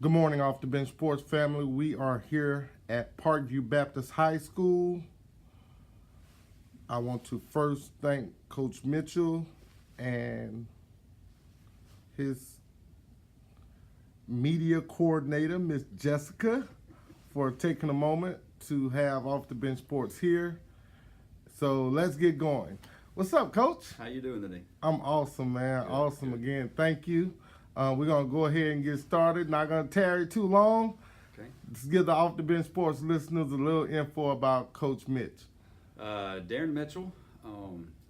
Good morning, Off the Bench Sports family. We are here at Parkview Baptist High School. I want to first thank Coach Mitchell and his media coordinator, Miss Jessica, for taking a moment to have Off the Bench Sports here. So let's get going. What's up, Coach? How you doing today? I'm awesome, man. Good, awesome good. again. Thank you. We're going to go ahead and get started. Not going to tarry too long. Okay. Let's give the Off the Bench Sports listeners a little info about Coach Mitch. Darren Mitchell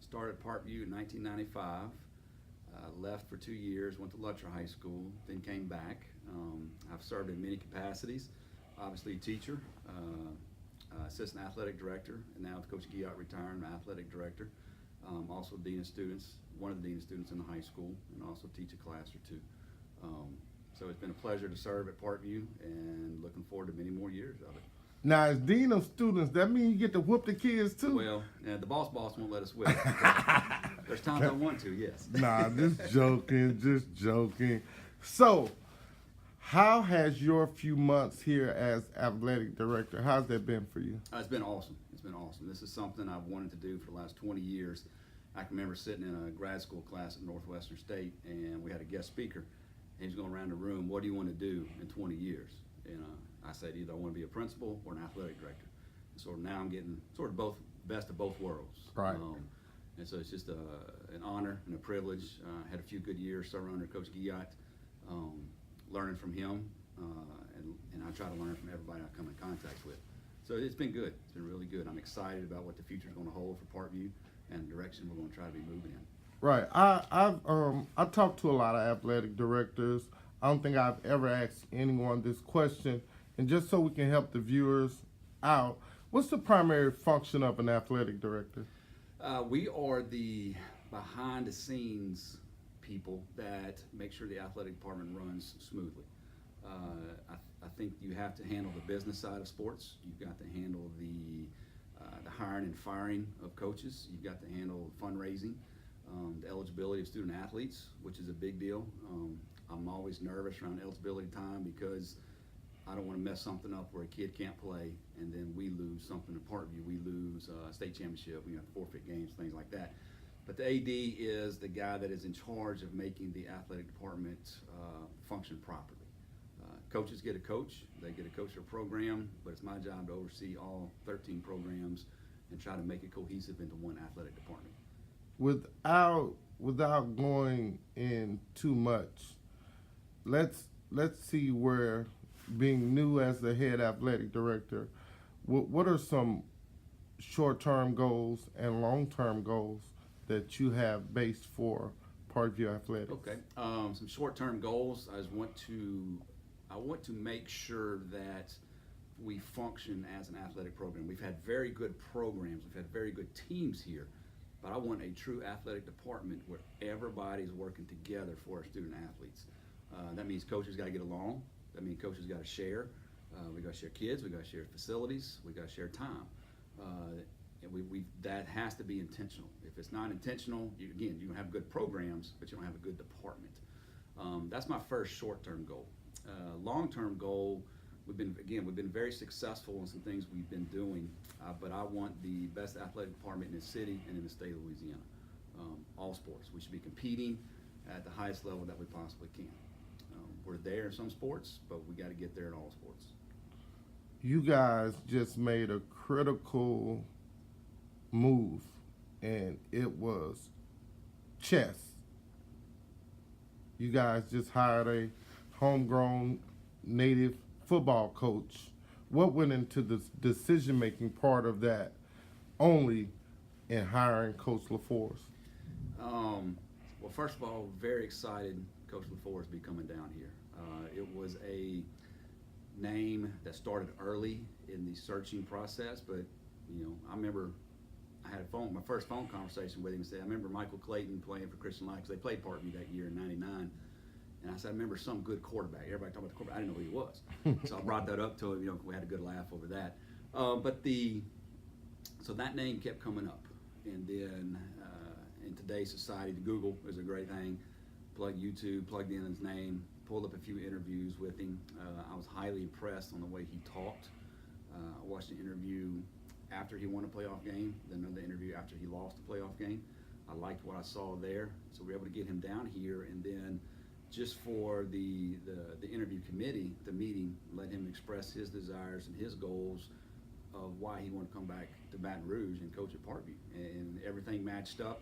started Parkview in 1995. Left for 2 years, went to Lutcher High School, then came back. I've served in many capacities. Obviously, teacher, assistant athletic director, and now with Coach Guillot retiring, athletic director. Also dean of students, one of the dean of students in the high school, and also teach a class or two. So it's been a pleasure to serve at Parkview, and looking forward to many more years of it. Now, as dean of students, that means you get to whoop the kids too? Well, the boss won't let us whip. There's times I want to, yes. Nah, just joking. So, how has your few months here as athletic director, how's that been for you? It's been awesome. This is something I've wanted to do for the last 20 years. I can remember sitting in a grad school class at Northwestern State, and we had a guest speaker. He was going around the room, what do you want to do in 20 years? And I said, either I want to be a principal or an athletic director. And so now I'm getting sort of both, best of both worlds. Right. And so it's just an honor and a privilege. Had a few good years serving under Coach Guillot, learning from him, and I try to learn from everybody I come in contact with. So it's been good. It's been really good. I'm excited about what the future is going to hold for Parkview and the direction we're going to try to be moving in. Right. I've talked to a lot of athletic directors. I don't think I've ever asked anyone this question. And just so we can help the viewers out, what's the primary function of an athletic director? We are the behind-the-scenes people that make sure the athletic department runs smoothly. I think you have to handle the business side of sports. You've got to handle the hiring and firing of coaches. You've got to handle fundraising, the eligibility of student athletes, which is a big deal. I'm always nervous around eligibility time because I don't want to mess something up where a kid can't play and then we lose something in Parkview. We lose state championship, we have forfeit games, things like that. But the AD is the guy that is in charge of making the athletic department function properly. Coaches get a coach, they get a coach for a program, but it's my job to oversee all 13 programs and try to make it cohesive into one athletic department. Without going in too much, let's see where, being new as the head athletic director, what are some short-term goals and long-term goals that you have based for Parkview Athletics? Okay, some short-term goals. I want to make sure that we function as an athletic program. We've had very good programs, we've had very good teams here, but I want a true athletic department where everybody's working together for our student athletes. That means coaches got to get along. That means coaches got to share. We got to share kids. We got to share facilities. We got to share time. And that has to be intentional. If it's not intentional, you can have good programs, but you don't have a good department. That's my first short-term goal. Long-term goal, we've been very successful in some things we've been doing, but I want the best athletic department in the city and in the state of Louisiana. All sports. We should be competing at the highest level that we possibly can. We're there in some sports, but we got to get there in all sports. You guys just made a critical move, and it was chess. You guys just hired a homegrown native football coach. What went into the decision-making part of that only in hiring Coach LaForce? Well, first of all, very excited Coach LaForce be coming down here. It was a name that started early in the searching process, but I remember I had my first phone conversation with him and said, I remember Michael Clayton playing for Christian Life because they played Parkview that year in '99. And I said, I remember some good quarterback. Everybody talking about the quarterback. I didn't know who he was. So I brought that up to him. We had a good laugh over that. So that name kept coming up. And then in today's society, Google is a great thing. Plug YouTube, plugged in his name, pulled up a few interviews with him. I was highly impressed on the way he talked. I watched an interview after he won a playoff game, then another interview after he lost a playoff game. I liked what I saw there, so we were able to get him down here, and then just for the interview committee, the meeting, let him express his desires and his goals of why he wanted to come back to Baton Rouge and coach at Parkview, and everything matched up.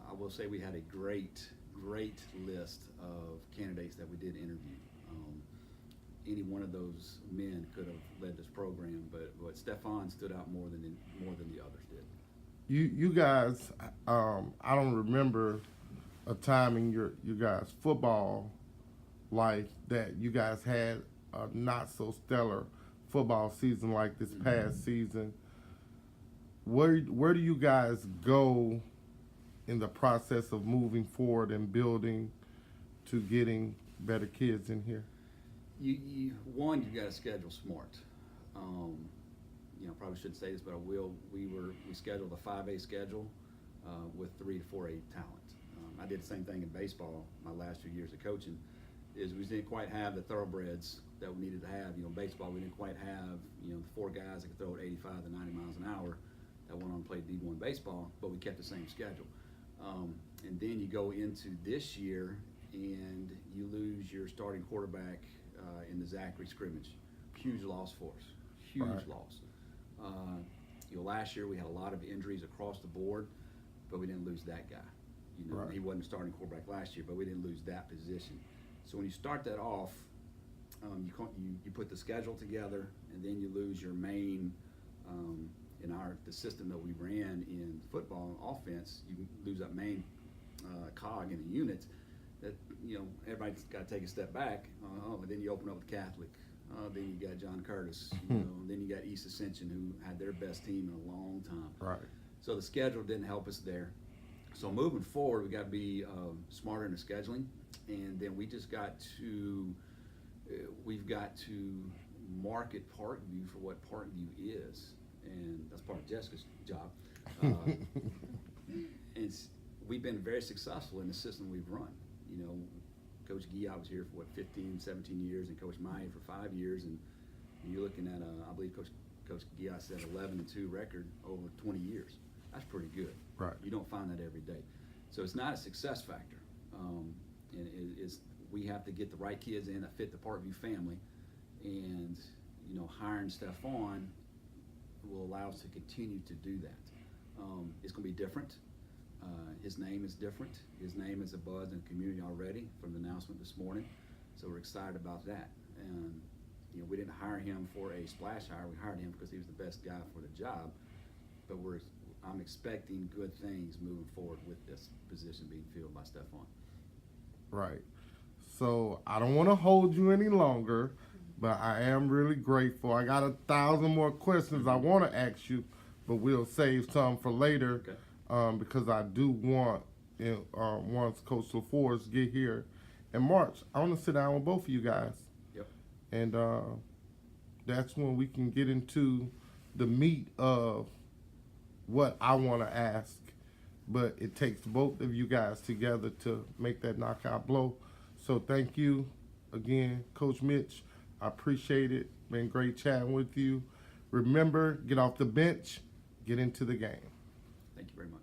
I will say we had a great list of candidates that we did interview. Any one of those men could have led this program, but Stefan stood out more than the others did. You guys, I don't remember a time in your guys' football life that you guys had a not so stellar football season like this past season. Where do you guys go in the process of moving forward and building to getting better kids in here? You got to schedule smart. Probably shouldn't say this, but I will. We scheduled a 5A schedule with 3 to 4A talent. I did the same thing in baseball my last few years of coaching. Is we didn't quite have the thoroughbreds that we needed to have. Baseball, we didn't quite have the 4 guys that could throw at 85 to 90 miles an hour that went on and played D1 baseball, but we kept the same schedule. And then you go into this year and you lose your starting quarterback in the Zachary scrimmage. Huge loss for us. Huge Right. loss. Last year we had a lot of injuries across the board, but we didn't lose that guy. Right. He wasn't a starting quarterback last year, but we didn't lose that position. So when you start that off, you put the schedule together, and then you lose your main. In the system that we ran in football offense, you lose that main cog in the unit. That everybody's got to take a step back. And then you open up with Catholic. Then you got John Curtis. And then you got East Ascension, who had their best team in a long time. Right. So the schedule didn't help us there. So moving forward, we got to be smarter in the scheduling, and then we've got to market Parkview for what Parkview is, and that's part of Jessica's job. And we've been very successful in the system we've run. Coach Guillot was here for 15, 17 years, and Coach Maya for 5 years, and you're looking at I believe Coach Guillot said 11-2 record over 20 years. That's pretty good. Right. You don't find that every day. So it's not a success factor. And we have to get the right kids in that fit the Parkview family, and hiring Stefan will allow us to continue to do that. It's going to be different. His name is different. His name is a buzz in the community already from the announcement this morning. So we're excited about that. And we didn't hire him for a splash hire. We hired him because he was the best guy for the job. But I'm expecting good things moving forward with this position being filled by Stefan. Right. So I don't want to hold you any longer, but I am really grateful. I got 1,000 more questions I want to ask you, but we'll save some for later. Okay. Because I do want, once Coach LaForce get here in March, I want to sit down with both of you guys. Yep. And that's when we can get into the meat of what I want to ask. But it takes both of you guys together to make that knockout blow. So thank you again, Coach Mitch. I appreciate it. Been great chatting with you. Remember, get off the bench, get into the game. Thank you very much.